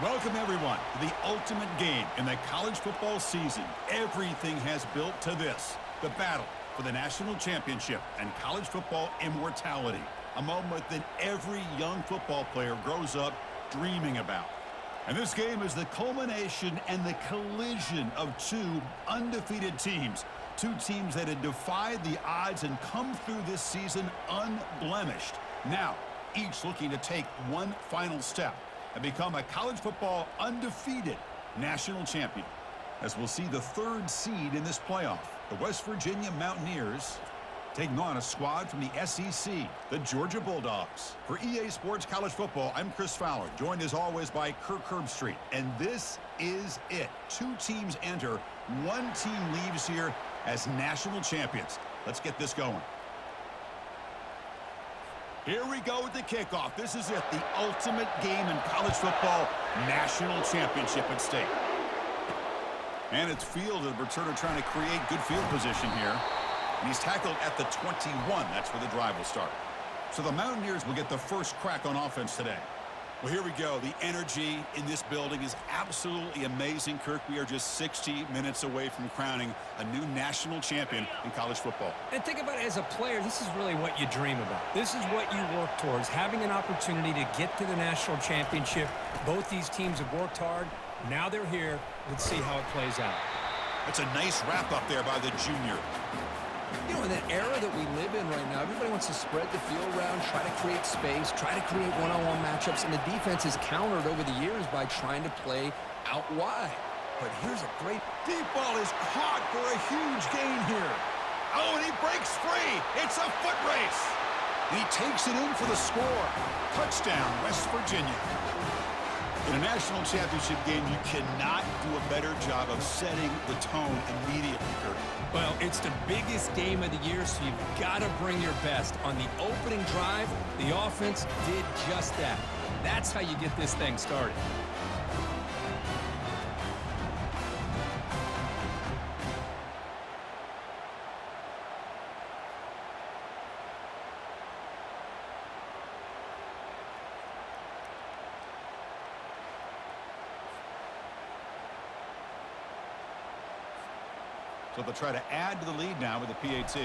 Welcome, everyone, to the ultimate game in the college football season. Everything has built to this, the battle for the national championship and college football immortality, a moment that every young football player grows up dreaming about. And this game is the culmination and the collision of two undefeated teams, two teams that had defied the odds and come through this season unblemished. Now, each looking to take one final step and become a college football undefeated national champion. As we'll see the third seed in this playoff, the West Virginia Mountaineers taking on a squad from the SEC, the Georgia Bulldogs. For EA Sports College Football, I'm Chris Fowler, joined as always by Kirk Herbstreit. And this is it. Two teams enter, one team leaves here as national champions. Let's get this going. Here we go with the kickoff. This is it, the ultimate game in college football, national championship at stake. And it's fielded. The returner trying to create good field position here. And he's tackled at the 21. That's where the drive will start. So the Mountaineers will get the first crack on offense today. Well, here we go. The energy in this building is absolutely amazing, Kirk. We are just 60 minutes away from crowning a new national champion in college football. And think about it, as a player, this is really what you dream about. This is what you work towards, having an opportunity to get to the national championship. Both these teams have worked hard. Now they're here. Let's see how it plays out. That's a nice wrap up there by the junior. You know, in the era that we live in right now, everybody wants to spread the field around, try to create space, try to create one-on-one matchups, and the defense has countered over the years by trying to play out wide. But here's a great deep ball is caught for a huge gain here. Oh, and he breaks free. It's a foot race. And he takes it in for the score. Touchdown, West Virginia. In a national championship game, you cannot do a better job of setting the tone immediately, Kurt. Well, it's the biggest game of the year, so you've got to bring your best. On the opening drive, the offense did just that. That's how you get this thing started. So they'll try to add to the lead now with the PAT.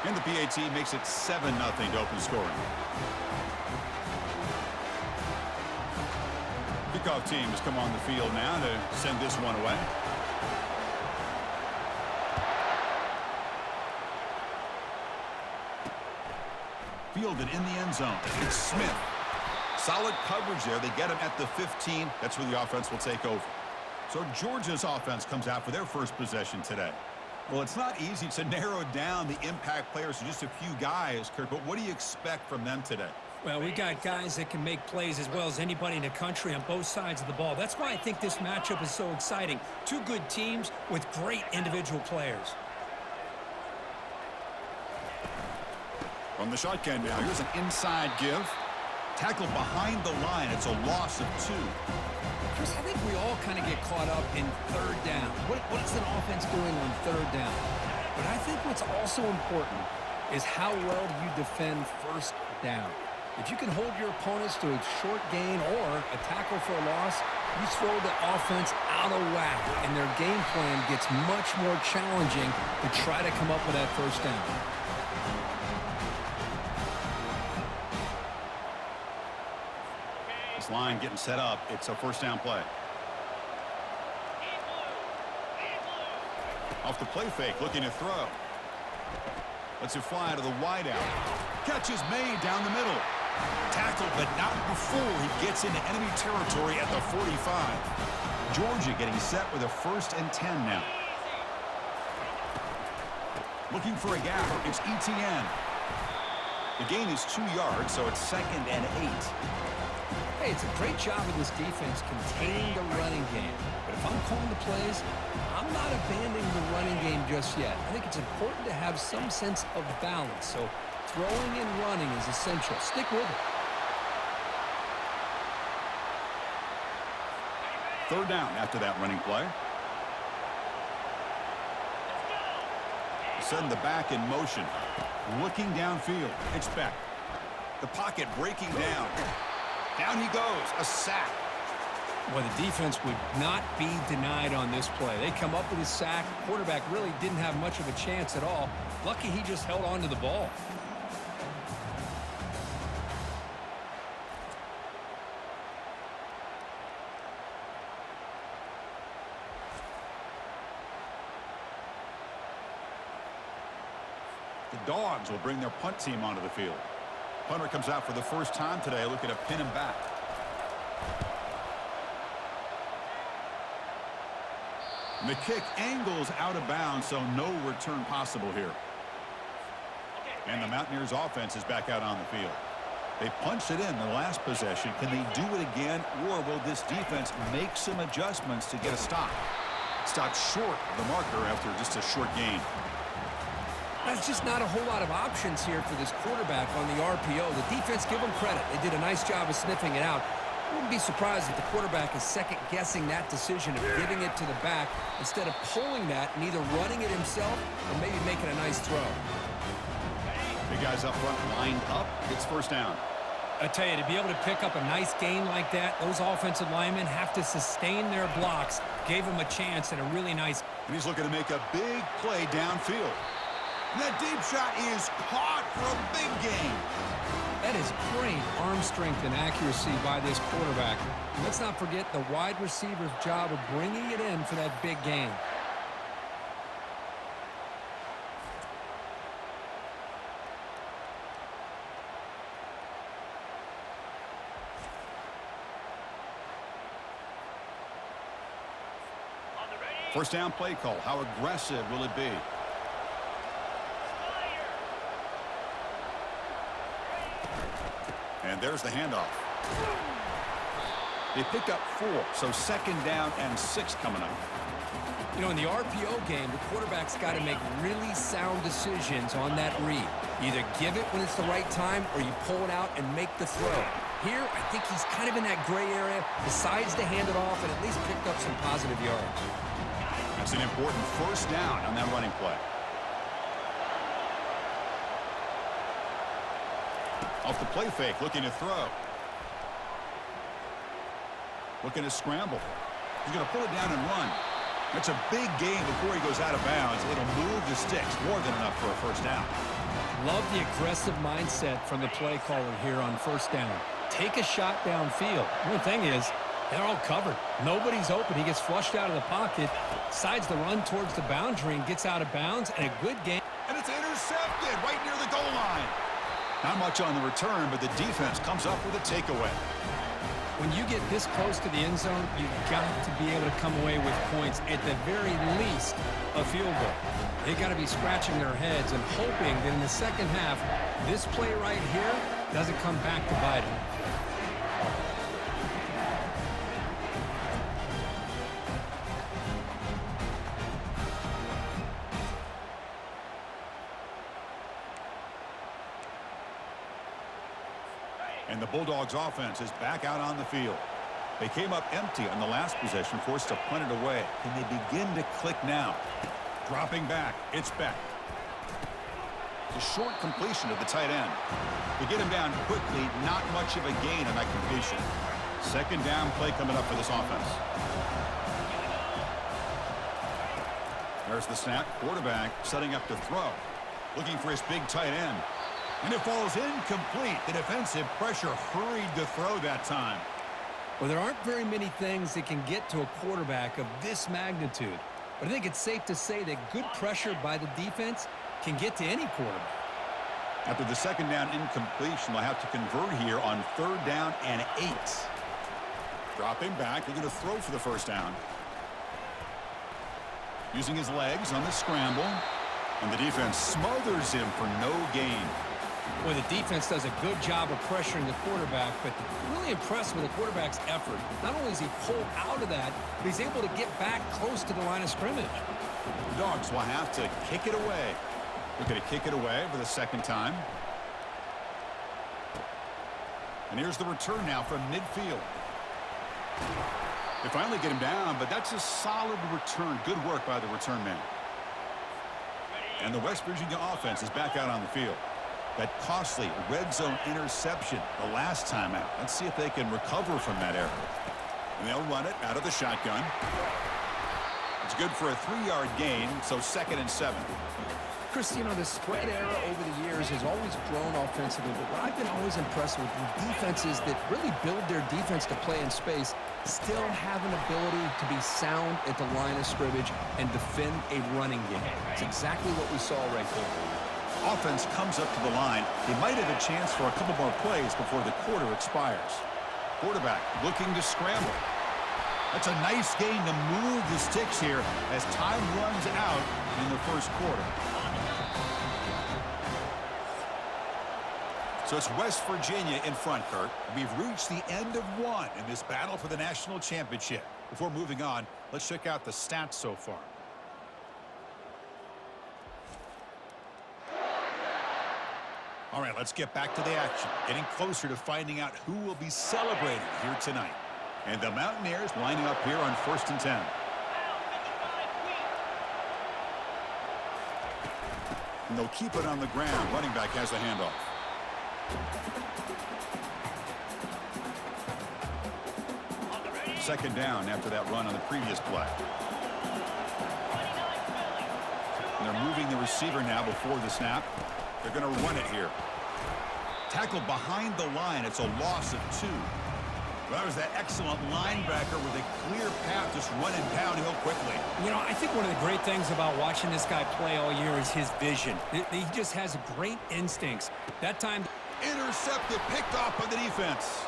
And the PAT makes it 7-0 to open scoring. Kickoff team has come on the field now to send this one away. Fielded in the end zone. It's Smith. Solid coverage there. They get him at the 15. That's where the offense will take over. So Georgia's offense comes out for their first possession today. Well, it's not easy to narrow down the impact players to just a few guys, Kirk, but what do you expect from them today? Well, we got guys that can make plays as well as anybody in the country on both sides of the ball. That's why I think this matchup is so exciting. Two good teams with great individual players. From the shotgun now, here's an inside give. Tackled behind the line. It's a loss of 2. Chris, I think we all kind of get caught up in third down. What's an offense doing on third down? But I think what's also important is how well do you defend first down. If you can hold your opponents to a short gain or a tackle for a loss, you throw the offense out of whack, and their game plan gets much more challenging to try to come up with that first down. Line getting set up. It's a first down play. Off the play fake, looking to throw. Lets it fly to the wideout. Catch is made down the middle. Tackled, but not before he gets into enemy territory at the 45. Georgia getting set with a 1st and 10 now. Looking for a gap. It's ETN. The gain is 2 yards, so it's 2nd and 8. Hey, it's a great job of this defense containing the running game. But if I'm calling the plays, I'm not abandoning the running game just yet. I think it's important to have some sense of balance. So throwing and running is essential. Stick with it. Third down after that running play. Send the back in motion. Looking downfield. It's back. The pocket breaking down. Down he goes, a sack. Well, the defense would not be denied on this play. They come up with a sack. Quarterback really didn't have much of a chance at all. Lucky he just held on to the ball. The Dogs will bring their punt team onto the field. Punter comes out for the first time today, looking to pin him back. And the kick angles out of bounds, so no return possible here. And the Mountaineers offense is back out on the field. They punched it in the last possession. Can they do it again, or will this defense make some adjustments to get a stop? Stopped short of the marker after just a short gain. That's just not a whole lot of options here for this quarterback on the RPO. The defense, give them credit. They did a nice job of sniffing it out. I wouldn't be surprised if the quarterback is second-guessing that decision of giving it to the back instead of pulling that and either running it himself or maybe making a nice throw. The guys up front lined up. It's first down. I tell you, to be able to pick up a nice gain like that, those offensive linemen have to sustain their blocks. Gave him a chance and a really nice. And he's looking to make a big play downfield. And that deep shot is caught for a big gain. That is great arm strength and accuracy by this quarterback. And let's not forget the wide receiver's job of bringing it in for that big gain. First down play call. How aggressive will it be? And there's the handoff. They pick up 4, so second down and 6 coming up. You know, in the RPO game, the quarterback's got to make really sound decisions on that read. Either give it when it's the right time or you pull it out and make the throw. Here, I think he's kind of in that gray area, decides to hand it off and at least picked up some positive yards. That's an important first down on that running play. Off the play fake, looking to throw. Looking to scramble. He's going to pull it down and run. That's a big gain before he goes out of bounds. It'll move the sticks, more than enough for a first down. Love the aggressive mindset from the play caller here on first down. Take a shot downfield. The thing is, they're all covered. Nobody's open. He gets flushed out of the pocket, decides to run towards the boundary and gets out of bounds, and a good game. And it's intercepted right near the goal line. Not much on the return, but the defense comes up with a takeaway. When you get this close to the end zone, you've got to be able to come away with points, at the very least, a field goal. They've got to be scratching their heads and hoping that in the second half, this play right here doesn't come back to bite them. And the Bulldogs offense is back out on the field. They came up empty on the last possession, forced to punt it away. Can they begin to click now? Dropping back, it's Beck. The short completion of the tight end. They get him down quickly, not much of a gain on that completion. Second down play coming up for this offense. There's the snap. Quarterback setting up to throw. Looking for his big tight end. And it falls incomplete. The defensive pressure hurried to throw that time. Well, there aren't very many things that can get to a quarterback of this magnitude. But I think it's safe to say that good pressure by the defense can get to any quarterback. After the second down incompletion, they'll have to convert here on third down and 8. Dropping back, they're going to throw for the first down. Using his legs on the scramble. And the defense smothers him for no gain. Well, the defense does a good job of pressuring the quarterback, but really impressed with the quarterback's effort. Not only is he pulled out of that, but he's able to get back close to the line of scrimmage. The Dogs will have to kick it away. They're going to kick it away for the second time. And here's the return now from midfield. They finally get him down, but that's a solid return. Good work by the return man. And the West Virginia offense is back out on the field. That costly red zone interception the last time out. Let's see if they can recover from that error. And they'll run it out of the shotgun. It's good for a 3-yard gain, so 2nd and 7. Chris, you know, the spread era over the years has always grown offensively, but what I've been always impressed with defenses that really build their defense to play in space still have an ability to be sound at the line of scrimmage and defend a running game. It's exactly what we saw right there. Offense comes up to the line. They might have a chance for a couple more plays before the quarter expires. Quarterback looking to scramble. That's a nice gain to move the sticks here as time runs out in the first quarter. So it's West Virginia in front, Kurt. We've reached the end of one in this battle for the national championship. Before moving on, let's check out the stats so far. All right, let's get back to the action. Getting closer to finding out who will be celebrating here tonight. And the Mountaineers lining up here on 1st and 10. And they'll keep it on the ground. Running back has the handoff. Second down after that run on the previous play. And they're moving the receiver now before the snap. They're going to run it here. Tackled behind the line. It's a loss of 2. Well, that was that excellent linebacker with a clear path just running downhill quickly. You know, I think one of the great things about watching this guy play all year is his vision. He just has great instincts. That time, intercepted, picked off by the defense.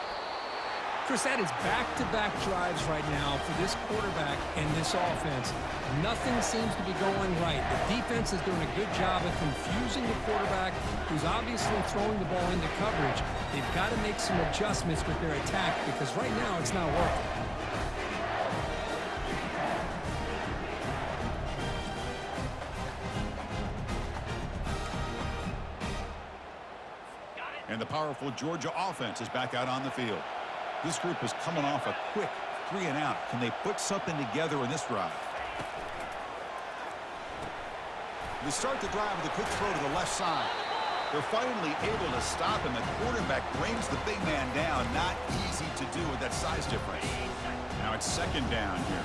Chris, that is back-to-back drives right now for this quarterback and this offense. Nothing seems to be going right. The defense is doing a good job of confusing the quarterback, who's obviously throwing the ball into coverage. They've got to make some adjustments with their attack because right now it's not working. And the powerful Georgia offense is back out on the field. This group is coming off a quick 3-and-out. Can they put something together in this drive? They start the drive with a quick throw to the left side. They're finally able to stop him. The quarterback brings the big man down. Not easy to do with that size difference. Now it's 2nd down here.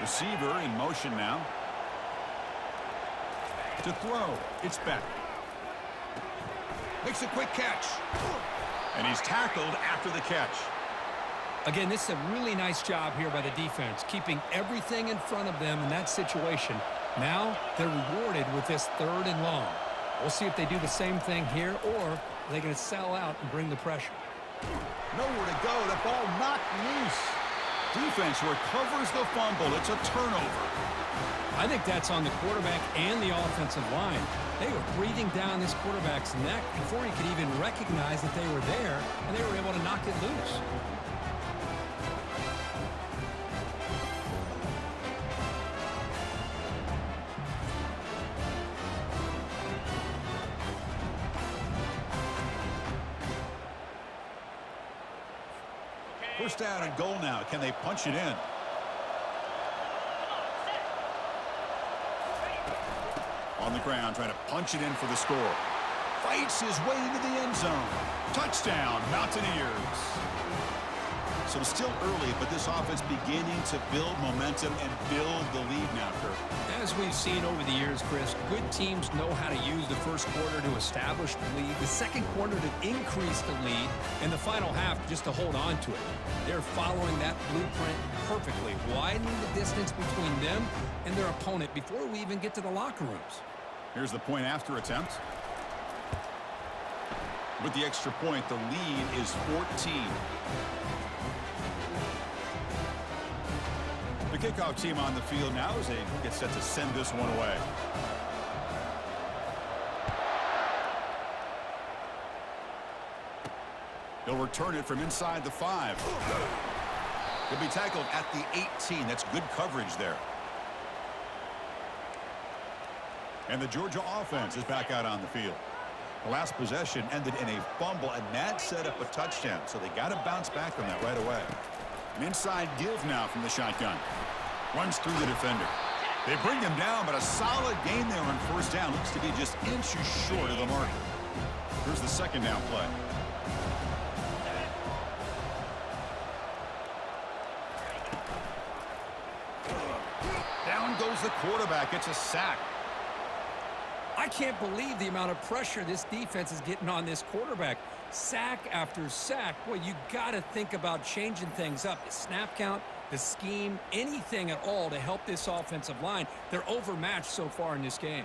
Receiver in motion now. To throw. It's back. Makes a quick catch. And he's tackled after the catch. Again, this is a really nice job here by the defense, keeping everything in front of them in that situation. Now they're rewarded with this 3rd and long. We'll see if they do the same thing here, or are they going to sell out and bring the pressure. Nowhere to go. The ball knocked loose. Defense recovers the fumble. It's a turnover. I think that's on the quarterback and the offensive line. They were breathing down this quarterback's neck before he could even recognize that they were there, and they were able to knock it loose. First down and goal now. Can they punch it in? On the ground, trying to punch it in for the score. Fights his way into the end zone. Touchdown, Mountaineers. So it's still early, but this offense beginning to build momentum and build the lead now, Kirk. As we've seen over the years, Chris, good teams know how to use the first quarter to establish the lead, the second quarter to increase the lead, and the final half just to hold on to it. They're following that blueprint perfectly, widening the distance between them and their opponent before we even get to the locker rooms. Here's the point after attempt. With the extra point, the lead is 14. The kickoff team on the field now as they get set to send this one away. They'll return it from inside the 5. He'll be tackled at the 18. That's good coverage there. And the Georgia offense is back out on the field. The last possession ended in a fumble, and that set up a touchdown. So they got to bounce back from that right away. An inside give now from the shotgun. Runs through the defender. They bring him down, but a solid gain there on first down. Looks to be just inches short of the marker. Here's the second down play. Down goes the quarterback. It's a sack. I can't believe the amount of pressure this defense is getting on this quarterback. Sack after sack. Boy, you got to think about changing things up. The snap count, the scheme, anything at all to help this offensive line. They're overmatched so far in this game.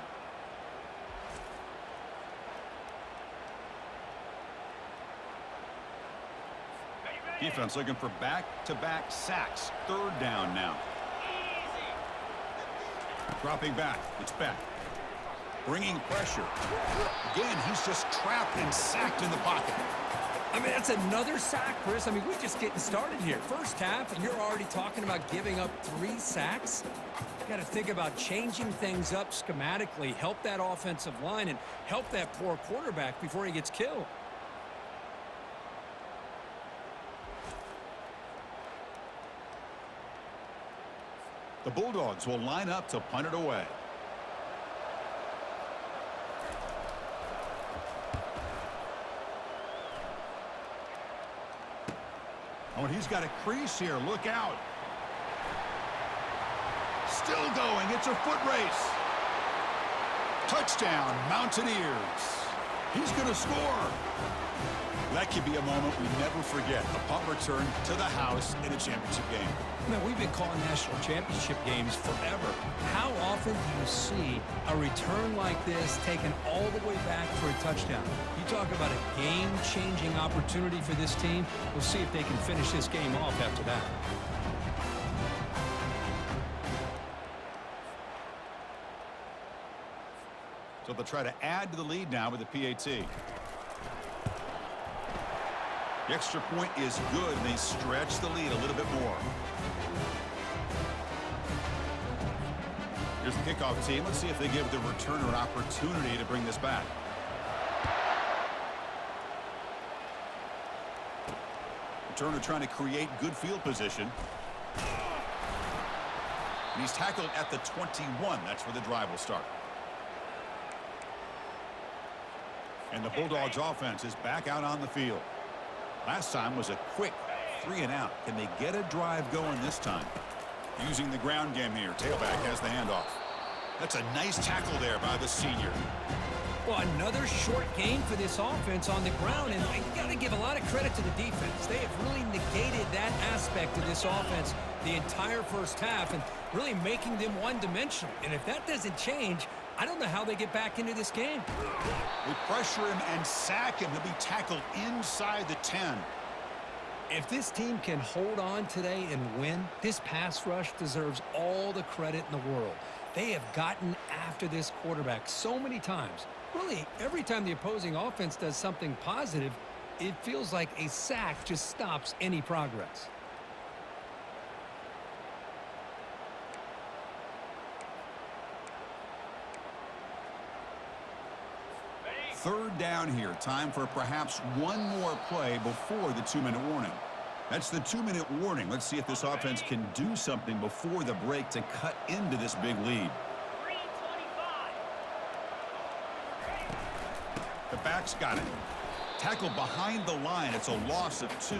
Defense looking for back-to-back sacks. Third down now. Dropping back. It's back. Bringing pressure. Again, he's just trapped and sacked in the pocket. I mean, that's another sack, Chris. I mean, we're just getting started here. First half, and you're already talking about giving up 3 sacks. You got to think about changing things up schematically, help that offensive line, and help that poor quarterback before he gets killed. The Bulldogs will line up to punt it away. Oh, and he's got a crease here. Look out. Still going. It's a foot race. Touchdown, Mountaineers. He's going to score. That could be a moment we never forget. A punt return to the house in a championship game. Man, we've been calling national championship games forever. How often do you see a return like this taken all the way back for a touchdown? You talk about a game-changing opportunity for this team. We'll see if they can finish this game off after that. So they'll try to add to the lead now with the PAT. The extra point is good, and they stretch the lead a little bit more. Here's the kickoff team. Let's see if they give the returner an opportunity to bring this back. Returner trying to create good field position. And he's tackled at the 21. That's where the drive will start. And the Bulldogs offense is back out on the field. Last time was a quick 3-and-out. Can they get a drive going this time? Using the ground game here. Tailback has the handoff. That's a nice tackle there by the senior. Well, another short gain for this offense on the ground, and you got to give a lot of credit to the defense. They have really negated that aspect of this offense the entire first half and really making them one-dimensional. And if that doesn't change, I don't know how they get back into this game. They pressure him and sack him. He'll be tackled inside the 10. If this team can hold on today and win, this pass rush deserves all the credit in the world. They have gotten after this quarterback so many times. Really, every time the opposing offense does something positive, it feels like a sack just stops any progress. Third down here. Time for perhaps one more play before the 2-minute warning. That's the 2-minute warning. Let's see if this offense can do something before the break to cut into this big lead. The back's got it. Tackled behind the line. It's a loss of 2.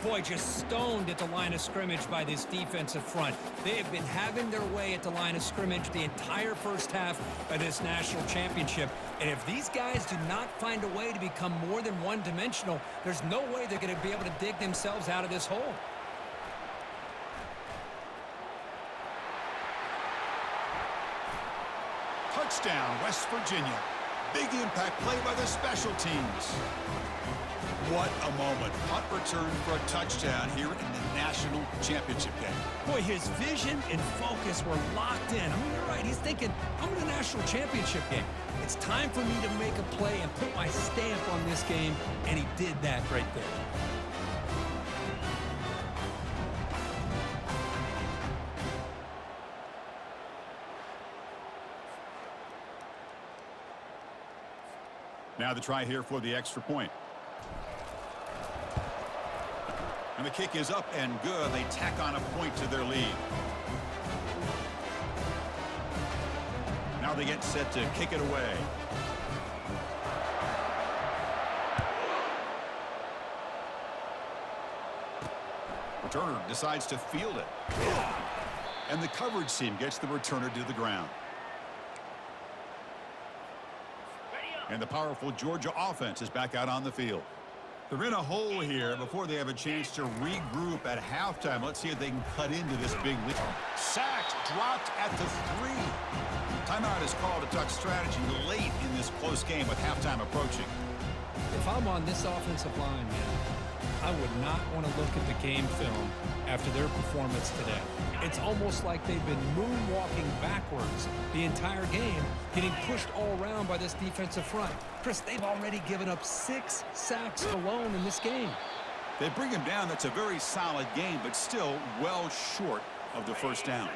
Boy, just stoned at the line of scrimmage by this defensive front. They have been having their way at the line of scrimmage the entire first half of this national championship. And if these guys do not find a way to become more than one-dimensional, there's no way they're going to be able to dig themselves out of this hole. Touchdown, West Virginia. Big impact play by the special teams. What a moment. Punt return for a touchdown here in the national championship game. Boy, his vision and focus were locked in. I mean, you're right. He's thinking, I'm in a national championship game. It's time for me to make a play and put my stamp on this game, and he did that right there. Now the try here for the extra point. And the kick is up and good. They tack on a point to their lead. they get set to kick it away. Returner decides to field it. And the coverage team gets the returner to the ground. And the powerful Georgia offense is back out on the field. They're in a hole here before they have a chance to regroup at halftime. Let's see if they can cut into this big lead. Sacked, dropped at the 3. Timeout is called to talk strategy late in this close game with halftime approaching. If I'm on this offensive line, man, I would not want to look at the game film after their performance today. It's almost like they've been moonwalking backwards the entire game, getting pushed all around by this defensive front. Chris, they've already given up 6 sacks alone in this game. They bring him down. That's a very solid game, but still well short of the first down.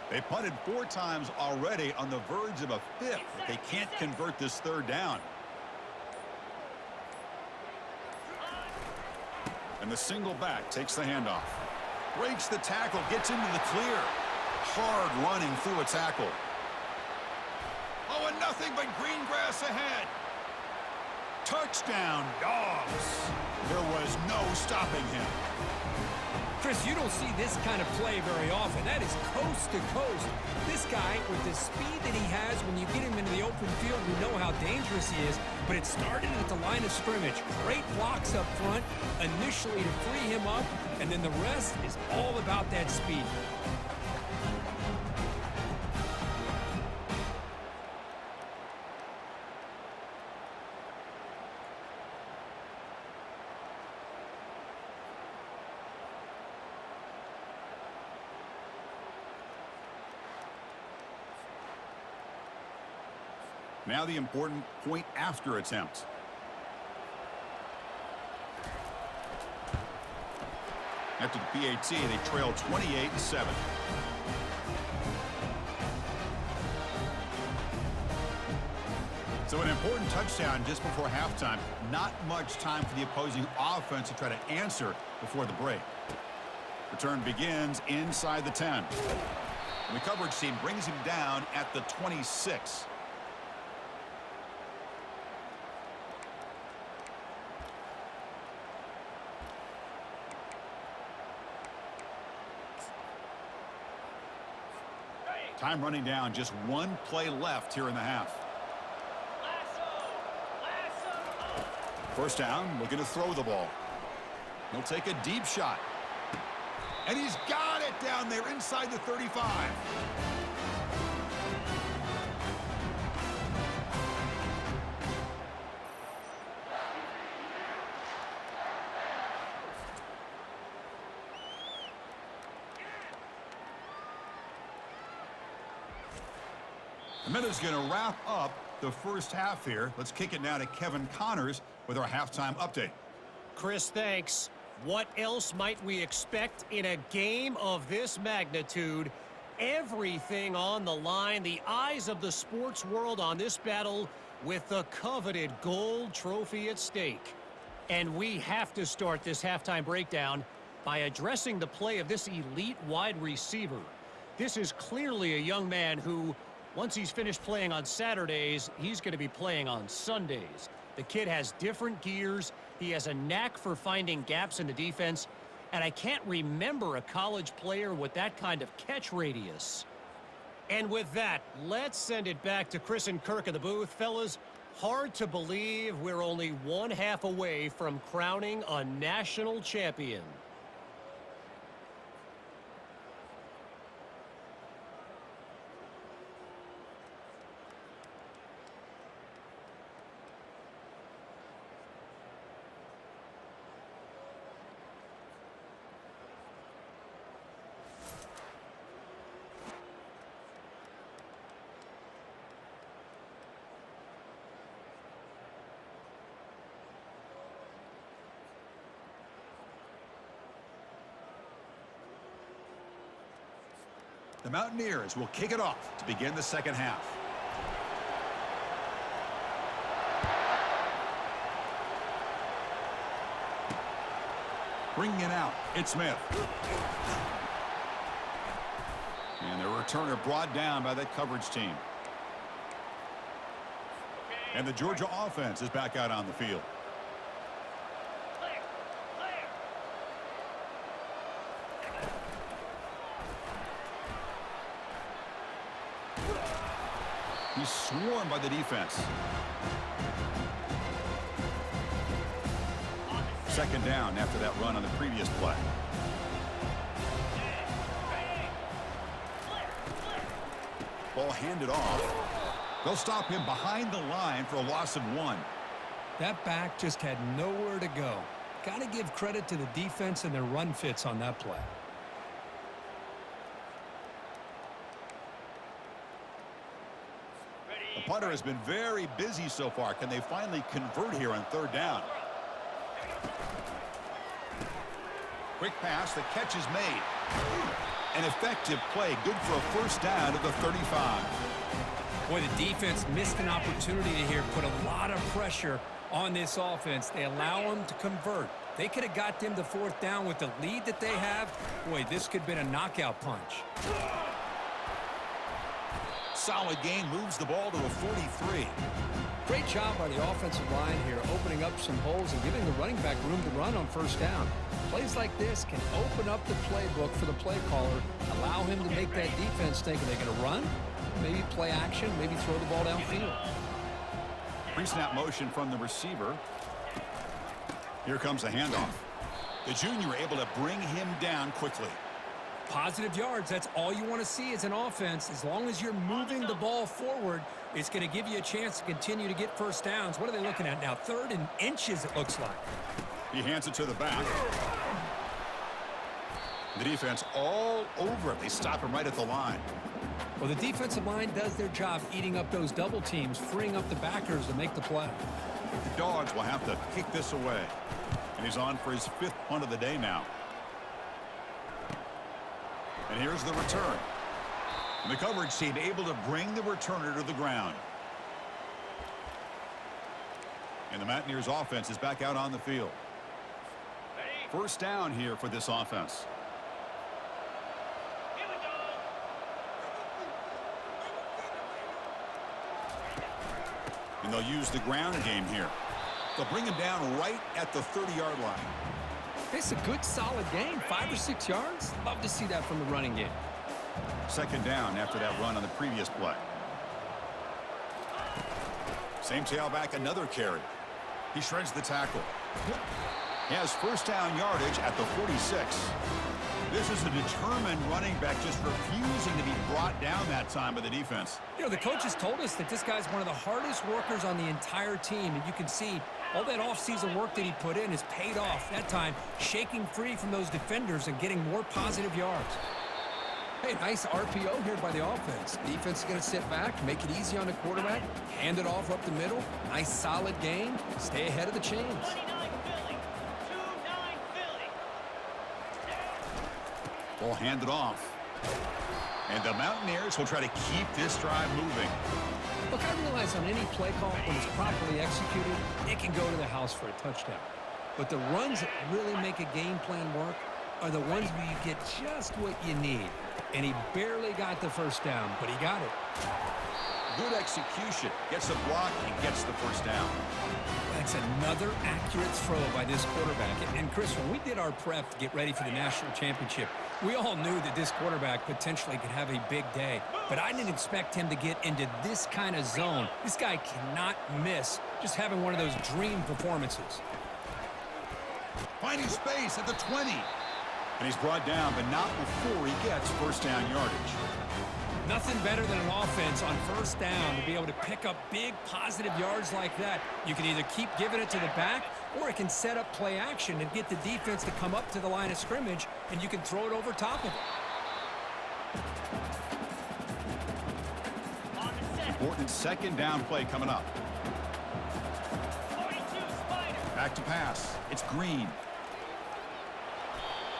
They punted 4 times already, on the verge of a 5th. They can't convert this 3rd down. And the single back takes the handoff. Breaks the tackle, gets into the clear. Hard running through a tackle. Oh, and nothing but green grass ahead. Touchdown, Dogs. There was no stopping him. Chris, you don't see this kind of play very often. That is coast to coast. This guy, with the speed that he has, when you get him into the open field, you know how dangerous he is. But it started at the line of scrimmage. Great blocks up front, initially to free him up, and then the rest is all about that speed. Now the important point after attempt. After the PAT, they trail 28-7. So an important touchdown just before halftime. Not much time for the opposing offense to try to answer before the break. Return begins inside the 10. And the coverage team brings him down at the 26. Time running down, just 1 play left here in the half. First down, looking to throw the ball. He'll take a deep shot. And he's got it down there inside the 35. And that is going to wrap up the first half here. Let's kick it now to Kevin Connors with our halftime update. Chris, thanks. What else might we expect in a game of this magnitude? Everything on the line, the eyes of the sports world on this battle with the coveted gold trophy at stake. And we have to start this halftime breakdown by addressing the play of this elite wide receiver. This is clearly a young man who, once he's finished playing on Saturdays, he's going to be playing on Sundays. The kid has different gears. He has a knack for finding gaps in the defense. And I can't remember a college player with that kind of catch radius. And with that, let's send it back to Chris and Kirk in the booth. Fellas, hard to believe we're only 1/2 away from crowning a national champion. The Mountaineers will kick it off to begin the second half. Bringing it out, it's Smith. And the returner brought down by that coverage team. And the Georgia offense is back out on the field. He's swarmed by the defense. Second down after that run on the previous play. Ball handed off. They'll stop him behind the line for a loss of 1. That back just had nowhere to go. Got to give credit to the defense and their run fits on that play. The punter has been very busy so far. Can they finally convert here on third down? Quick pass. The catch is made. An effective play. Good for a first down at the 35. Boy, the defense missed an opportunity here. Put a lot of pressure on this offense. They allow them to convert. They could have got them to fourth down with the lead that they have. Boy, this could have been a knockout punch. Solid gain, moves the ball to a 43. Great job by the offensive line here, opening up some holes and giving the running back room to run on first down. Plays like this can open up the playbook for the play caller, allow him to make that defense think, are they going to run? Maybe play action, maybe throw the ball downfield. Pre-snap motion from the receiver. Here comes the handoff. The junior able to bring him down quickly. Positive yards, that's all you want to see as an offense. As long as you're moving the ball forward, it's going to give you a chance to continue to get first downs. What are they looking at now? 3rd and inches, it looks like. He hands it to the back. The defense all over it. They stop him right at the line. Well, the defensive line does their job eating up those double teams, freeing up the backers to make the play. The Dogs will have to kick this away. And he's on for his 5th punt of the day now. And here's the return. And the coverage team able to bring the returner to the ground. And the Mountaineers offense is back out on the field. First down here for this offense. And they'll use the ground game here. They'll bring him down right at the 30-yard line. It's a good, solid game. 5 or 6 yards. Love to see that from the running game. Second down after that run on the previous play. Same tailback, another carry. He shreds the tackle. He has first down yardage at the 46. This is a determined running back just refusing to be brought down that time by the defense. You know, the coaches told us that this guy's one of the hardest workers on the entire team, and you can see all that offseason work that he put in has paid off. That time, shaking free from those defenders and getting more positive yards. Hey, nice RPO here by the offense. Defense is going to sit back, make it easy on the quarterback, hand it off up the middle. Nice, solid game. Stay ahead of the chains. Ball handed off. And the Mountaineers will try to keep this drive moving. Look, I realize on any play call, when it's properly executed, it can go to the house for a touchdown. But the runs that really make a game plan work are the ones where you get just what you need. And he barely got the first down, but he got it. Good execution. Gets a block and gets the first down. That's another accurate throw by this quarterback. And Chris, when we did our prep to get ready for the national championship, we all knew that this quarterback potentially could have a big day. But I didn't expect him to get into this kind of zone. This guy cannot miss just having one of those dream performances. Finding space at the 20. And he's brought down, but not before he gets first down yardage. Nothing better than an offense on first down to be able to pick up big positive yards like that. You can either keep giving it to the back, or it can set up play action and get the defense to come up to the line of scrimmage, and you can throw it over top of it. Important second down play coming up. Back to pass. It's Green.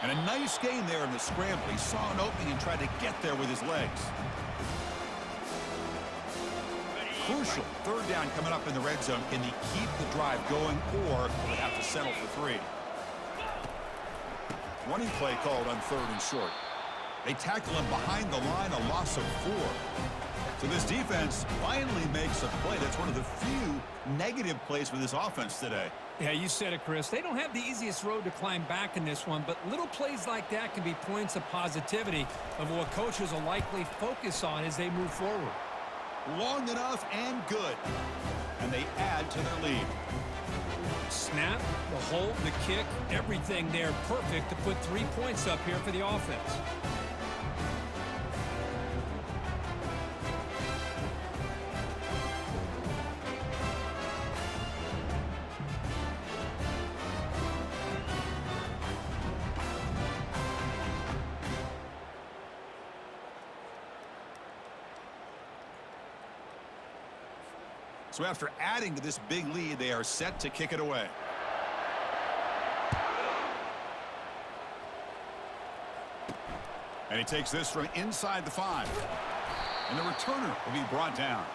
And a nice gain there in the scramble. He saw an opening and tried to get there with his legs. Crucial third down coming up in the red zone. Can he keep the drive going, or will they have to settle for 3? Running play called on 3rd and short. They tackle him behind the line, a loss of 4. So this defense finally makes a play. That's one of the few negative plays for this offense today. Yeah, you said it, Chris. They don't have the easiest road to climb back in this one, but little plays like that can be points of positivity of what coaches will likely focus on as they move forward. Long enough and good. And they add to their lead. Snap, the hold, the kick, everything there perfect to put 3 points up here for the offense. So after adding to this big lead, they are set to kick it away. And he takes this from inside the 5. And the returner will be brought down.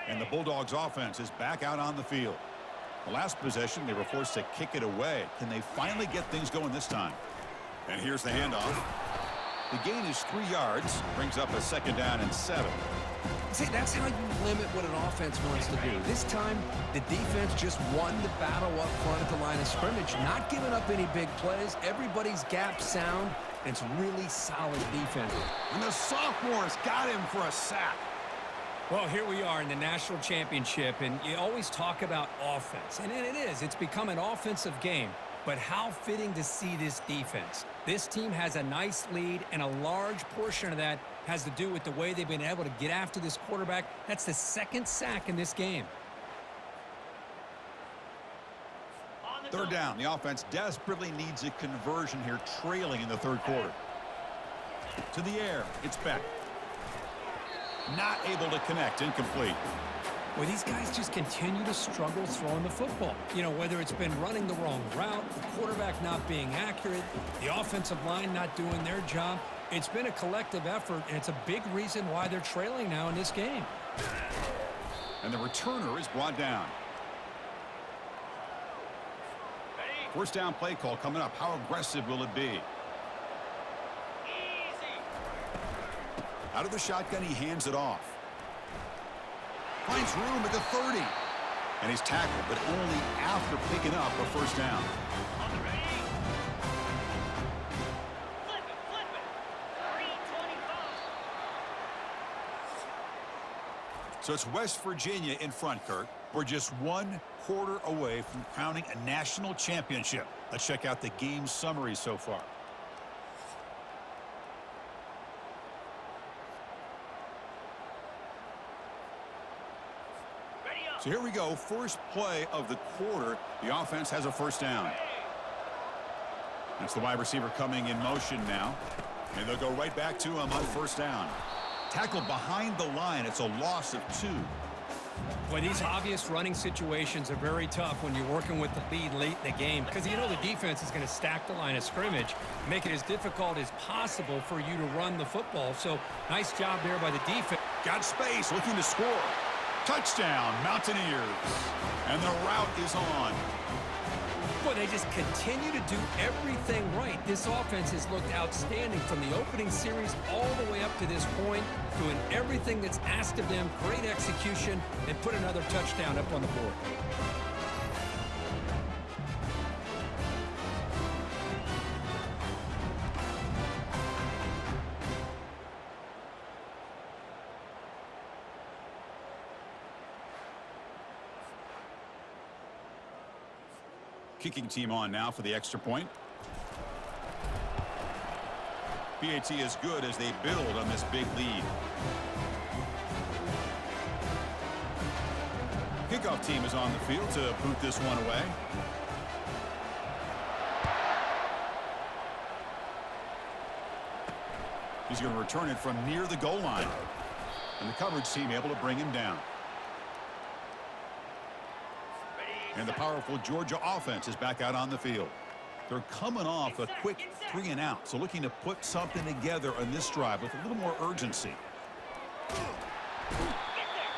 And the Bulldogs offense is back out on the field. The last possession, they were forced to kick it away. Can they finally get things going this time? And here's the handoff. The gain is 3 yards, brings up a 2nd down and 7. See, that's how you limit what an offense wants to do. This time, the defense just won the battle up front at the line of scrimmage, not giving up any big plays. Everybody's gap sound, and it's really solid defense. And the sophomores got him for a sack. Well, here we are in the national championship, and you always talk about offense. And it is. It's become an offensive game. But how fitting to see this defense. This team has a nice lead, and a large portion of that has to do with the way they've been able to get after this quarterback. That's the 2nd sack in this game. 3rd down. The offense desperately needs a conversion here, trailing in the 3rd quarter. To the air. It's Beck. Not able to connect. Incomplete. Well, these guys just continue to struggle throwing the football. You know, whether it's been running the wrong route, the quarterback not being accurate, the offensive line not doing their job. It's been a collective effort, and it's a big reason why they're trailing now in this game. And the returner is brought down. 1st down play call coming up. How aggressive will it be? Out of the shotgun, he hands it off. Finds room at the 30. And he's tackled, but only after picking up a 1st down. So it's West Virginia in front, Kirk. We're just 1 quarter away from crowning a national championship. Let's check out the game summary so far. So here we go. First play of the quarter. The offense has a 1st down. That's the wide receiver coming in motion now. And they'll go right back to him on 1st down. Tackled behind the line. It's a loss of 2. Boy, these obvious running situations are very tough when you're working with the lead late in the game, because you know the defense is going to stack the line of scrimmage, make it as difficult as possible for you to run the football. So nice job there by the defense. Got space, looking to score. Touchdown, Mountaineers. And the route is on. Boy, they just continue to do everything right. This offense has looked outstanding from the opening series all the way up to this point, doing everything that's asked of them, great execution, and put another touchdown up on the board. Kicking team on now for the extra point. PAT is good as they build on this big lead. Kickoff team is on the field to boot this one away. He's going to return it from near the goal line. And the coverage team able to bring him down. And the powerful Georgia offense is back out on the field. They're coming off a quick 3 and out, so looking to put something together on this drive with a little more urgency.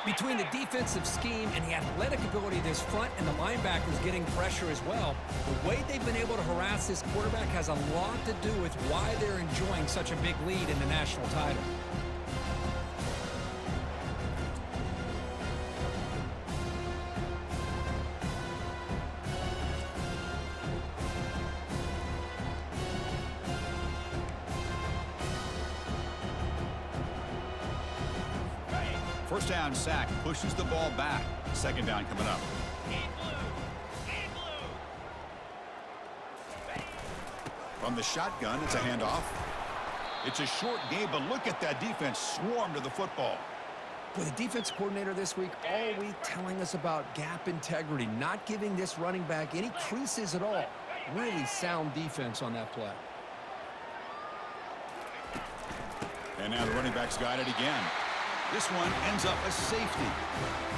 Between the defensive scheme and the athletic ability of this front and the linebackers getting pressure as well, the way they've been able to harass this quarterback has a lot to do with why they're enjoying such a big lead in the national title. First down sack pushes the ball back. Second down coming up. From the shotgun, it's a handoff. It's a short game, but look at that defense swarm to the football. Well, the defense coordinator this week all week telling us about gap integrity, not giving this running back any creases at all. Really sound defense on that play. And now the running back's got it again. This one ends up a safety.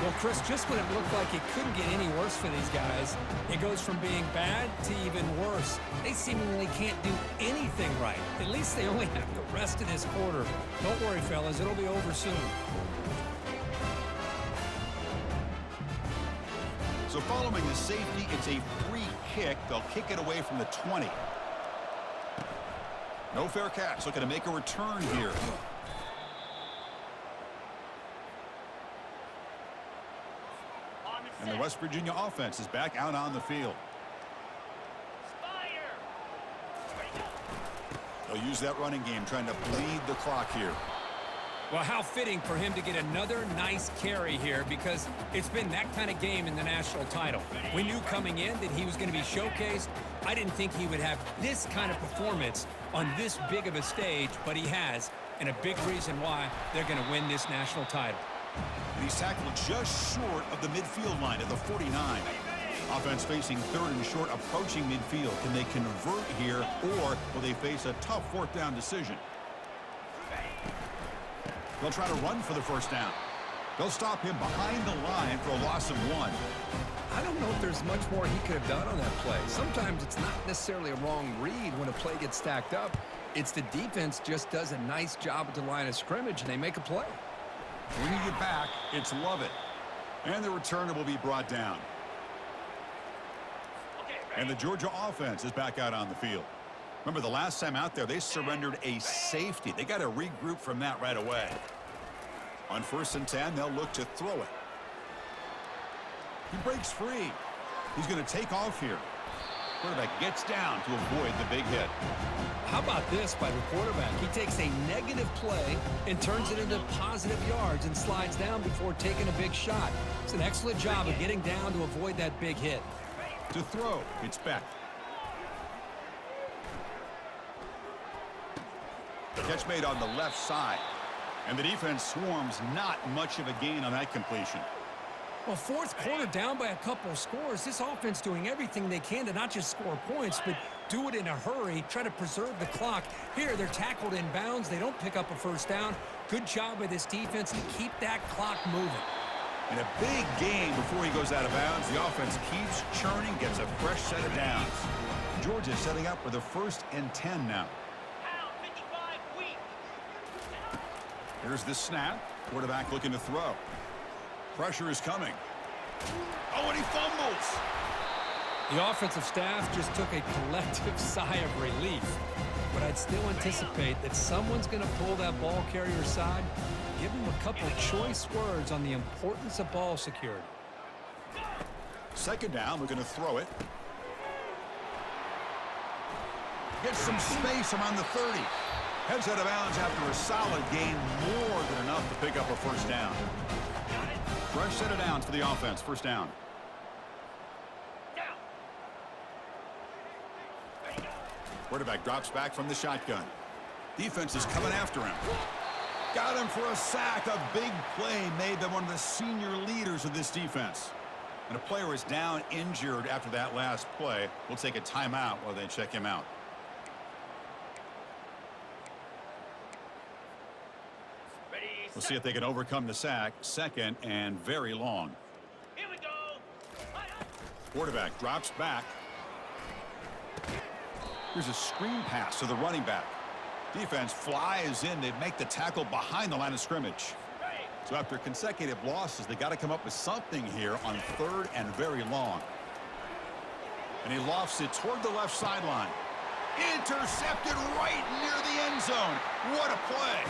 Well, Chris, just when it looked like it couldn't get any worse for these guys, it goes from being bad to even worse. They seemingly can't do anything right. At least they only have the rest of this quarter. Don't worry, fellas. It'll be over soon. So following the safety, it's a free kick. They'll kick it away from the 20. No fair catch. Looking to make a return here. And the West Virginia offense is back out on the field. They'll use that running game, trying to bleed the clock here. Well, how fitting for him to get another nice carry here, because it's been that kind of game in the national title. We knew coming in that he was going to be showcased. I didn't think he would have this kind of performance on this big of a stage, but he has, and a big reason why they're going to win this national title. And he's tackled just short of the midfield line at the 49. Offense facing third and short, approaching midfield. Can they convert here, or will they face a tough fourth down decision? They'll try to run for the first down. They'll stop him behind the line for a loss of 1. I don't know if there's much more he could have done on that play. Sometimes it's not necessarily a wrong read when a play gets stacked up. It's the defense just does a nice job at the line of scrimmage, and they make a play. Bringing it back, it's Lovett. And the returner will be brought down. And the Georgia offense is back out on the field. Remember, the last time out there, they surrendered a safety. They got to regroup from that right away. On 1st and 10, they'll look to throw it. He breaks free. He's going to take off here. Quarterback gets down to avoid the big hit. How about this by the quarterback? He takes a negative play and turns it into positive yards and slides down before taking a big shot. It's an excellent job of getting down to avoid that big hit. To throw, it's Beck. Catch made on the left side. And the defense swarms, not much of a gain on that completion. Well, fourth quarter down by a couple of scores. This offense doing everything they can to not just score points, but do it in a hurry, try to preserve the clock. Here, they're tackled in bounds. They don't pick up a first down. Good job by this defense to keep that clock moving. In a big game before he goes out of bounds, the offense keeps churning, gets a fresh set of downs. Georgia setting up for the 1st and 10 now. Here's the snap. Quarterback looking to throw. Pressure is coming. Oh, and he fumbles. The offensive staff just took a collective sigh of relief. But I'd still anticipate that someone's going to pull that ball carrier aside, give him a couple of choice words on the importance of ball security. Second down, we're going to throw it. Gets some space around the 30. Heads out of bounds after a solid gain, more than enough to pick up a first down. Fresh set of downs for the offense. First down. Quarterback drops back from the shotgun. Defense is coming after him. Got him for a sack. A big play made by one of the senior leaders of this defense. And a player is down injured after that last play. We'll take a timeout while they check him out. We'll see if they can overcome the sack. Second and very long. Here we go. Quarterback drops back. Here's a screen pass to the running back. Defense flies in. They make the tackle behind the line of scrimmage. So after consecutive losses, they got to come up with something here on 3rd and very long. And he lofts it toward the left sideline. Intercepted right near the end zone. What a play.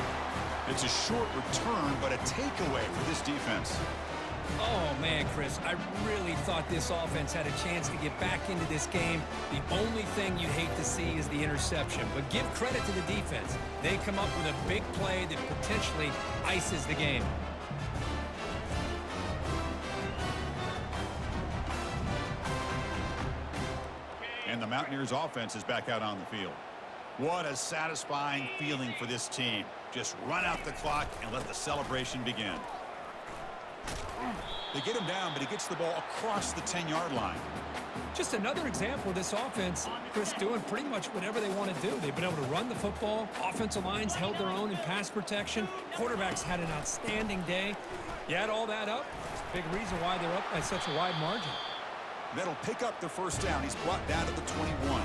It's a short return, but a takeaway for this defense. Oh, man, Chris, I really thought this offense had a chance to get back into this game. The only thing you'd hate to see is the interception. But give credit to the defense. They come up with a big play that potentially ices the game. And the Mountaineers offense is back out on the field. What a satisfying feeling for this team. Just run out the clock and let the celebration begin. They get him down, but he gets the ball across the 10-yard line. Just another example of this offense, Chris, doing pretty much whatever they want to do. They've been able to run the football. Offensive lines held their own in pass protection. Quarterbacks had an outstanding day. You add all that up, it's a big reason why they're up by such a wide margin. That'll pick up the first down. He's brought down to the 21.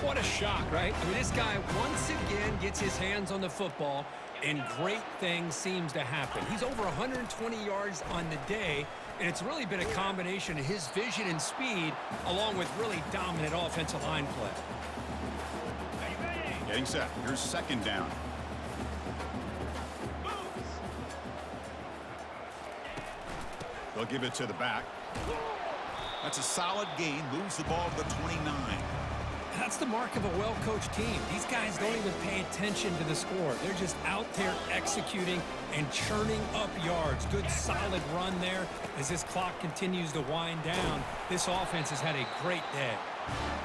What a shock, right? I mean, this guy once again gets his hands on the football, and great things seems to happen. He's over 120 yards on the day, and it's really been a combination of his vision and speed along with really dominant offensive line play. Getting set. Here's 2nd down. They'll give it to the back. That's a solid gain. Moves the ball to the 29. That's the mark of a well-coached team. These guys don't even pay attention to the score. They're just out there executing and churning up yards. Good, solid run there as this clock continues to wind down. This offense has had a great day.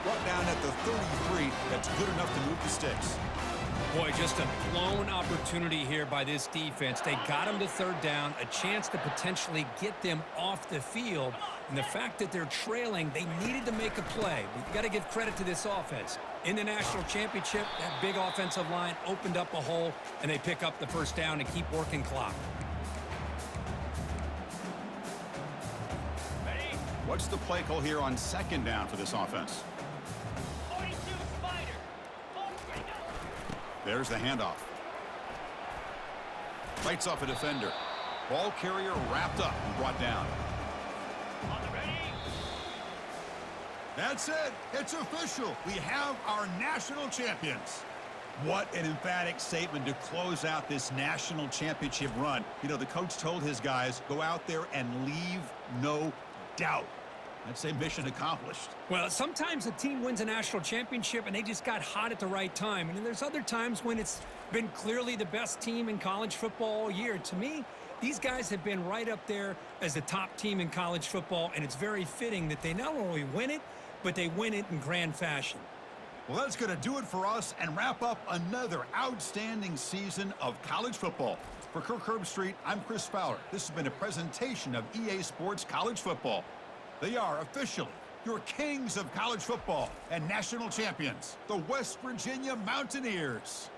Brought down at the 33. That's good enough to move the sticks. Boy, just a blown opportunity here by this defense. They got them to 3rd down, a chance to potentially get them off the field. And the fact that they're trailing, they needed to make a play. But you got to give credit to this offense. In the national championship, that big offensive line opened up a hole, and they pick up the first down and keep working clock. What's the play call here on 2nd down for this offense? There's the handoff. Fights off a defender. Ball carrier wrapped up and brought down. That's it. It's official. We have our national champions. What an emphatic statement to close out this national championship run. You know, the coach told his guys, go out there and leave no doubt. I'd say mission accomplished. Well, sometimes a team wins a national championship and they just got hot at the right time. And then there's other times when it's been clearly the best team in college football all year. To me, these guys have been right up there as the top team in college football, and it's very fitting that they not only win it, but they win it in grand fashion. Well, that's going to do it for us and wrap up another outstanding season of college football. For Kirk Herbstreit, I'm Chris Fowler. This has been a presentation of EA Sports College Football. They are officially your kings of college football and national champions, the West Virginia Mountaineers.